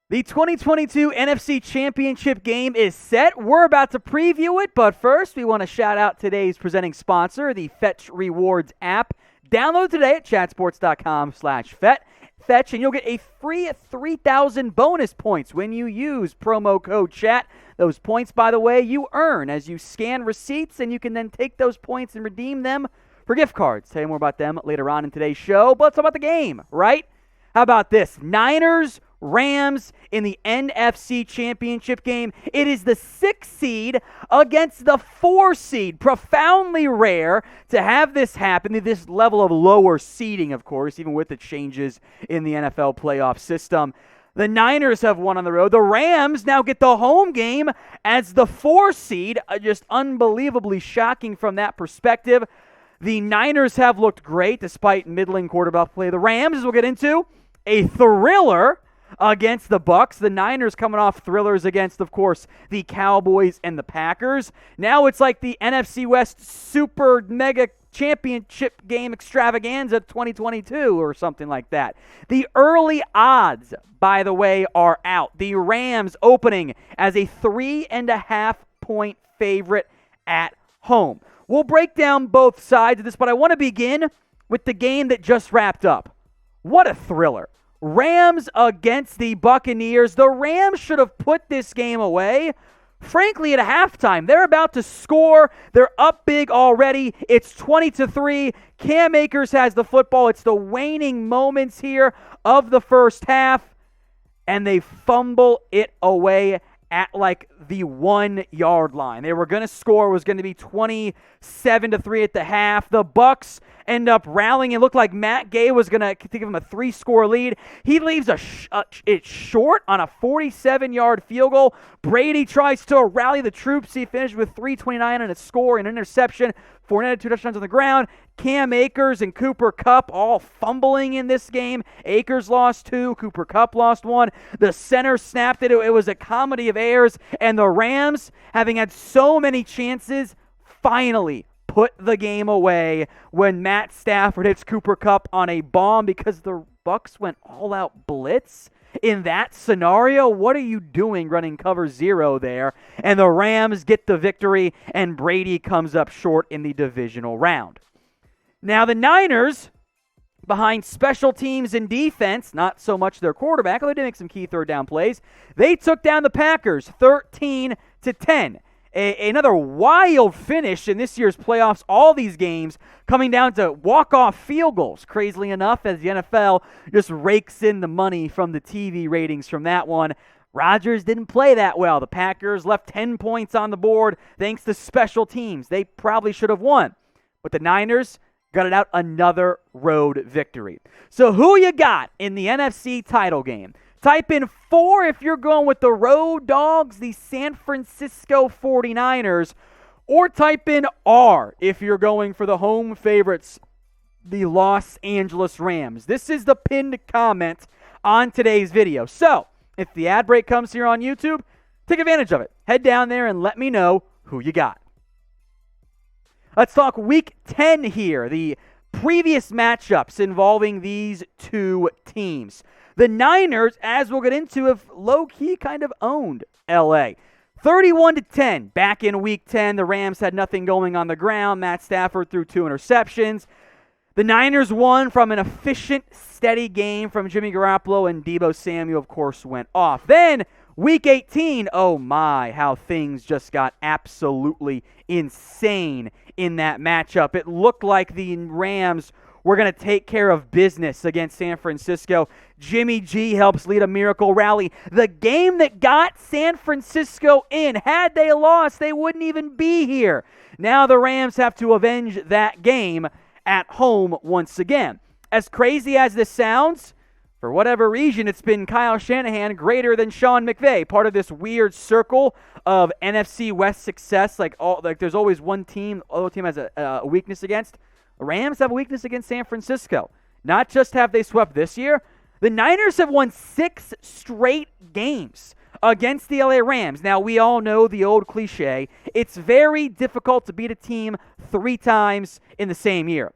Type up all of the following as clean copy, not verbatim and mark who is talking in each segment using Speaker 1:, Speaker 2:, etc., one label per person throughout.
Speaker 1: The 2022 NFC Championship Game is set. We're about to preview it, but first we want to shout out today's presenting sponsor, the Fetch Rewards app. Download today at chatsports.com/Fetch, and you'll get a free 3,000 bonus points when you use promo code CHAT. Those points, by the way, you earn as you scan receipts, and you can then take those points and redeem them for gift cards. Tell you more about them later on in today's show, but let's talk about the game, right? How about this? Niners, Rams in the NFC Championship Game. It is the 6th seed against the 4 seed. Profoundly rare to have this happen, this level of lower seeding, of course, even with the changes in the NFL playoff system. The Niners have won on the road. The Rams now get the home game as the 4 seed. Just unbelievably shocking from that perspective. The Niners have looked great despite middling quarterback play. The Rams, as we'll get into, a thriller against the Bucs. The Niners coming off thrillers against, of course, the Cowboys and the Packers. Now it's like the NFC West Super Mega Championship Game Extravaganza 2022 or something like that. The early odds, by the way, are out. The Rams opening as a 3.5-point favorite at home. We'll break down both sides of this, but I want to begin with the game that just wrapped up. What a thriller. Rams against the Buccaneers. The Rams should have put this game away, frankly, at halftime. They're about to score. They're up big already. It's 20-3. Cam Akers has the football. It's the waning moments here of the first half, and they fumble it away at like the 1-yard line. They were going to score. It was going to be 27-3 at the half. The Bucs end up rallying. It looked like Matt Gay was going to give him a 3-score lead. He leaves it short on a 47-yard field goal. Brady tries to rally the troops. He finished with 3:29 on a score and interception. Fournette had 2 touchdowns on the ground. Cam Akers and Cooper Kupp all fumbling in this game. Akers lost 2. Cooper Kupp lost 1. The center snapped it. It was a comedy of errors. And the Rams, having had so many chances, finally put the game away when Matt Stafford hits Cooper Kupp on a bomb because the Bucs went all-out blitz. In that scenario, what are you doing running cover 0 there? And the Rams get the victory, and Brady comes up short in the divisional round. Now the Niners, behind special teams and defense, not so much their quarterback, although they did make some key third down plays, they took down the Packers 13-10. Another wild finish in this year's playoffs. All these games coming down to walk-off field goals, crazily enough, as the NFL just rakes in the money from the TV ratings from that one. Rodgers didn't play that well. The Packers left 10 points on the board thanks to special teams. They probably should have won. But the Niners gutted out another road victory. So who you got in the NFC title game? Type in 4 if you're going with the road dogs, the San Francisco 49ers, or type in R if you're going for the home favorites, the Los Angeles Rams. This is the pinned comment on today's video. So, if the ad break comes here on YouTube, take advantage of it. Head down there and let me know who you got. Let's talk Week 10 here, the previous matchups involving these two teams. The Niners, as we'll get into, have low-key kind of owned L.A. 31-10 back in Week 10. The Rams had nothing going on the ground. Matt Stafford threw 2 interceptions. The Niners won from an efficient, steady game from Jimmy Garoppolo, and Deebo Samuel, of course, went off. Then, Week 18, oh my, how things just got absolutely insane in that matchup. It looked like the Rams were going to take care of business against San Francisco. Jimmy G helps lead a miracle rally. The game that got San Francisco in, had they lost, they wouldn't even be here. Now the Rams have to avenge that game at home once again. As crazy as this sounds, for whatever reason, it's been Kyle Shanahan greater than Sean McVay, part of this weird circle of NFC West success. Like there's always one team, other team has a weakness against. The Rams have a weakness against San Francisco. Not just have they swept this year, the Niners have won 6 straight games against the LA Rams. Now, we all know the old cliche. It's very difficult to beat a team 3 times in the same year.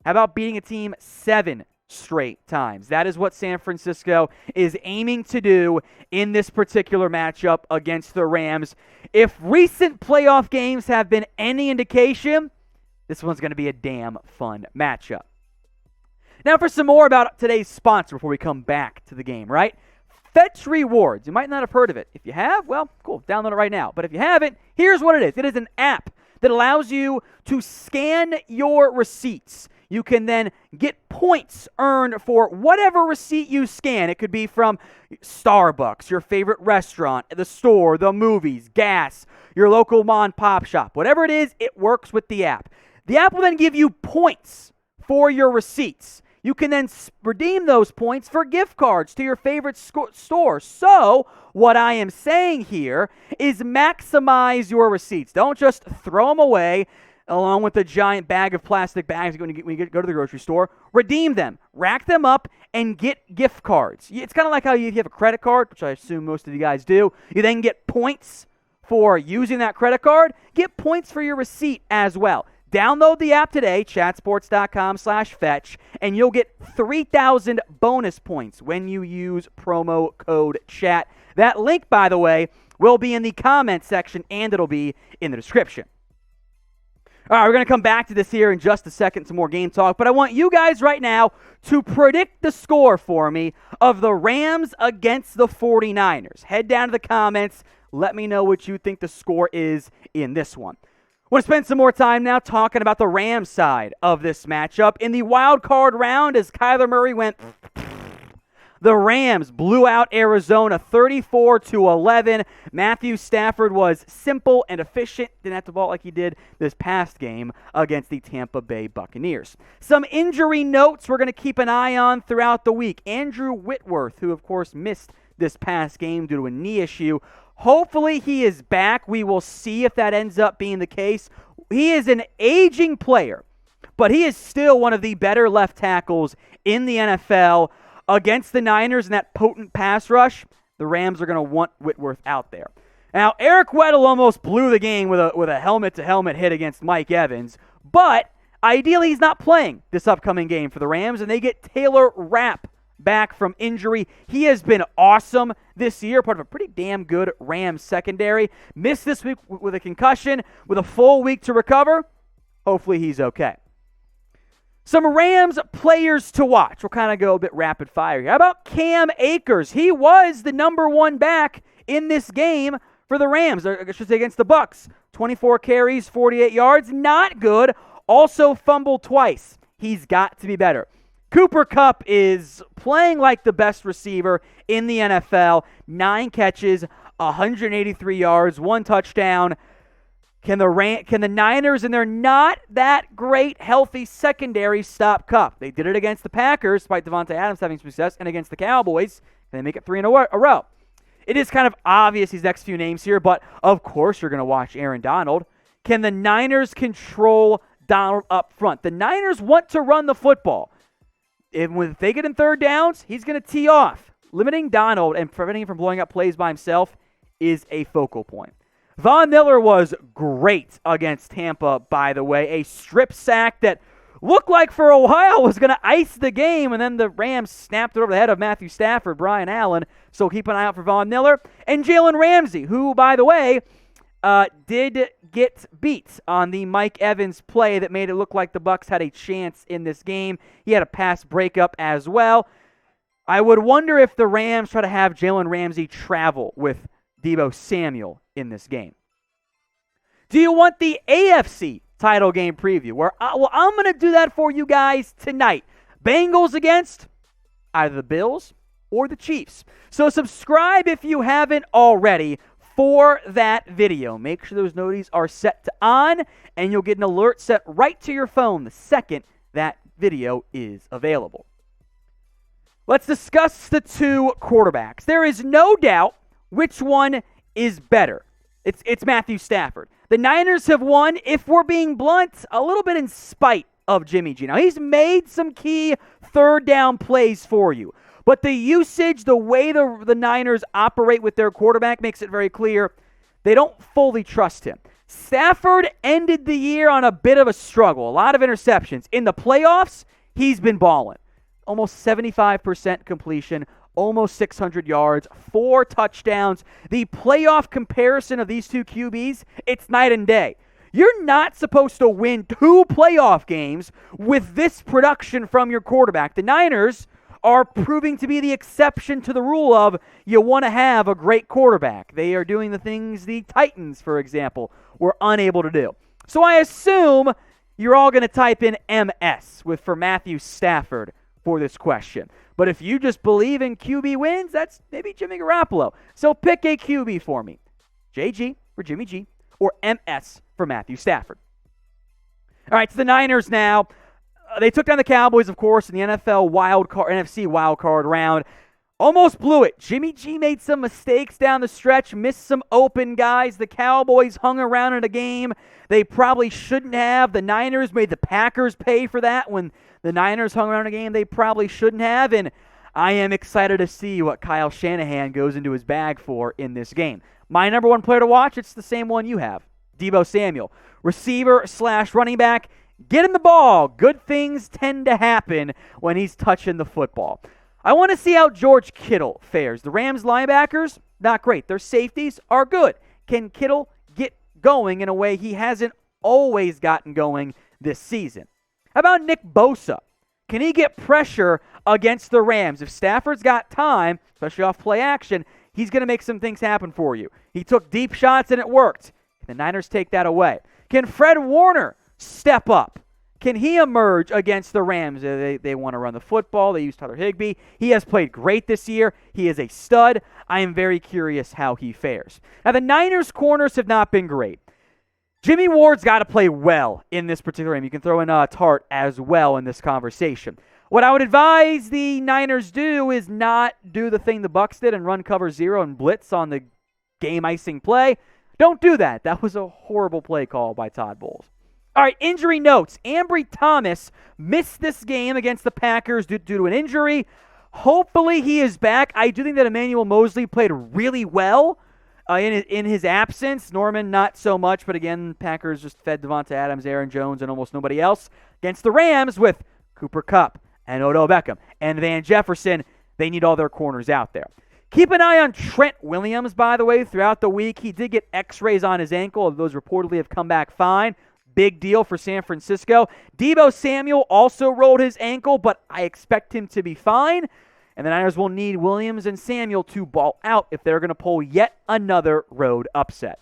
Speaker 1: How about beating a team 7 straight times. That is what San Francisco is aiming to do in this particular matchup against the Rams. If recent playoff games have been any indication, this one's going to be a damn fun matchup. Now for some more about today's sponsor before we come back to the game, right? Fetch Rewards. You might not have heard of it. If you have, well, cool. Download it right now. But if you haven't, here's what it is. It is an app that allows you to scan your receipts. You can then get points earned for whatever receipt you scan. It could be from Starbucks, your favorite restaurant, the store, the movies, gas, your local mom and pop shop. Whatever it is, it works with the app. The app will then give you points for your receipts. You can then redeem those points for gift cards to your favorite store. So what I am saying here is maximize your receipts. Don't just throw them away along with a giant bag of plastic bags when you go to the grocery store. Redeem them, rack them up, and get gift cards. It's kind of like how you have a credit card, which I assume most of you guys do. You then get points for using that credit card. Get points for your receipt as well. Download the app today, chatsports.com/fetch, and you'll get 3,000 bonus points when you use promo code CHAT. That link, by the way, will be in the comment section, and it'll be in the description. All right, we're going to come back to this here in just a second, some more game talk, but I want you guys right now to predict the score for me of the Rams against the 49ers. Head down to the comments. Let me know what you think the score is in this one. I want to spend some more time now talking about the Rams side of this matchup. In the wild card round, as Kyler Murray went, the Rams blew out Arizona 34-11. Matthew Stafford was simple and efficient. Didn't have to ball like he did this past game against the Tampa Bay Buccaneers. Some injury notes we're going to keep an eye on throughout the week. Andrew Whitworth, who of course missed this past game due to a knee issue, hopefully he is back. We will see if that ends up being the case. He is an aging player, but he is still one of the better left tackles in the NFL. Against the Niners and that potent pass rush, the Rams are going to want Whitworth out there. Now, Eric Weddle almost blew the game with a helmet-to-helmet hit against Mike Evans, but ideally he's not playing this upcoming game for the Rams, and they get Taylor Rapp back from injury. He has been awesome this year, part of a pretty damn good Rams secondary. Missed this week with a concussion, with a full week to recover. Hopefully he's okay. Some Rams players to watch. We'll kind of go a bit rapid fire here. How about Cam Akers? He was the number one back in this game for the Rams. I should say against the Bucs. 24 carries, 48 yards. Not good. Also fumbled twice. He's got to be better. Cooper Kupp is playing like the best receiver in the NFL. 9 catches, 183 yards, 1 touchdown. Can the Niners and their not that great healthy secondary stop Kupp? They did it against the Packers, despite Devontae Adams having success, and against the Cowboys, and they make it 3 in a row. It is kind of obvious these next few names here, but of course you're going to watch Aaron Donald. Can the Niners control Donald up front? The Niners want to run the football. If they get in third downs, he's going to tee off. Limiting Donald and preventing him from blowing up plays by himself is a focal point. Von Miller was great against Tampa, by the way. A strip sack that looked like for a while was going to ice the game, and then the Rams snapped it over the head of Matthew Stafford, Brian Allen. So keep an eye out for Von Miller. And Jalen Ramsey, who, by the way, did get beat on the Mike Evans play that made it look like the Bucs had a chance in this game. He had a pass breakup as well. I would wonder if the Rams try to have Jalen Ramsey travel with Deebo Samuel in this game. Do you want the AFC title game preview? I'm going to do that for you guys tonight. Bengals against either the Bills or the Chiefs. So subscribe if you haven't already for that video. Make sure those notifications are set to on, and you'll get an alert set right to your phone the second that video is available. Let's discuss the two quarterbacks. There is no doubt which one is better. It's Matthew Stafford. The Niners have won, if we're being blunt, a little bit in spite of Jimmy G. Now, he's made some key third down plays for you, but the usage, the way the Niners operate with their quarterback makes it very clear they don't fully trust him. Stafford ended the year on a bit of a struggle, a lot of interceptions. In the playoffs, he's been balling. almost 75% completion, almost 600 yards, 4 touchdowns. The playoff comparison of these two QBs, it's night and day. You're not supposed to win 2 playoff games with this production from your quarterback. The Niners are proving to be the exception to the rule of you want to have a great quarterback. They are doing the things the Titans, for example, were unable to do. So I assume you're all going to type in MS for Matthew Stafford for this question. But if you just believe in QB wins, that's maybe Jimmy Garoppolo. So pick a QB for me. JG for Jimmy G or MS for Matthew Stafford. All right, so the Niners now. They took down the Cowboys, of course, in the NFC wild card round. Almost blew it. Jimmy G made some mistakes down the stretch, missed some open guys. The Cowboys hung around in a game they probably shouldn't have. The Niners made the Packers pay for that when the Niners hung around a game they probably shouldn't have. And I am excited to see what Kyle Shanahan goes into his bag for in this game. My number one player to watch, it's the same one you have, Deebo Samuel. Receiver/running back. Get him the ball. Good things tend to happen when he's touching the football. I want to see how George Kittle fares. The Rams linebackers, not great. Their safeties are good. Can Kittle get going in a way he hasn't always gotten going this season? How about Nick Bosa? Can he get pressure against the Rams? If Stafford's got time, especially off play action, he's going to make some things happen for you. He took deep shots and it worked. Can the Niners take that away? Can Fred Warner step up? Can he emerge against the Rams? They want to run the football. They use Tyler Higbee. He has played great this year. He is a stud. I am very curious how he fares. Now, the Niners' corners have not been great. Jimmy Ward's got to play well in this particular game. You can throw in Tart as well in this conversation. What I would advise the Niners do is not do the thing the Bucs did and run cover 0 and blitz on the game-icing play. Don't do that. That was a horrible play call by Todd Bowles. All right, injury notes. Ambry Thomas missed this game against the Packers due to an injury. Hopefully he is back. I do think that Emmanuel Mosley played really well in his absence. Norman, not so much, but again, Packers just fed Devonta Adams, Aaron Jones, and almost nobody else against the Rams with Cooper Kupp and Odell Beckham and Van Jefferson. They need all their corners out there. Keep an eye on Trent Williams, by the way, throughout the week. He did get x-rays on his ankle. Those reportedly have come back fine. Big deal for San Francisco. Deebo Samuel also rolled his ankle, but I expect him to be fine. And the Niners will need Williams and Samuel to ball out if they're going to pull yet another road upset.